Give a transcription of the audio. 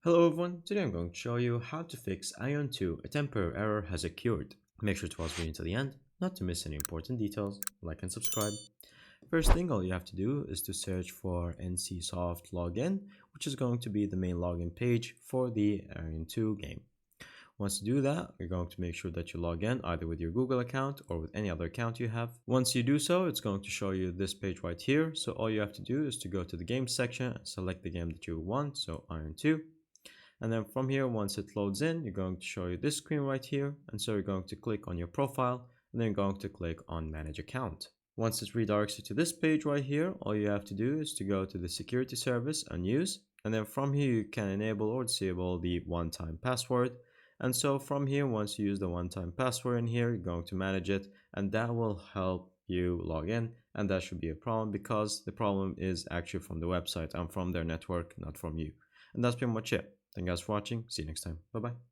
Hello everyone, today I'm going to show you how to fix Aion 2, a temporary error has occurred. Make sure to watch the video until the end, not to miss any important details, like and subscribe. First thing, all you have to do is to search for NCSoft login, which is going to be the main login page for the Aion 2 game. Once you do that, you're going to make sure that you log in either with your Google account or with any other account you have. Once you do so, it's going to show you this page right here. So all you have to do is to go to the game section and select the game that you want, so Aion 2. And then from here, once it loads in, you're going to show you this screen right here. And so you're going to click on your profile and then you're going to click on manage account. Once it redirects you to this page right here, all you have to do is to go to the security service and use. And then from here, you can enable or disable the one-time password. And so from here, once you use the one-time password in here, you're going to manage it and that will help you log in. And that should be a problem because the problem is actually from the website and from their network, not from you. And that's pretty much it. Thank you guys for watching. See you next time. Bye bye.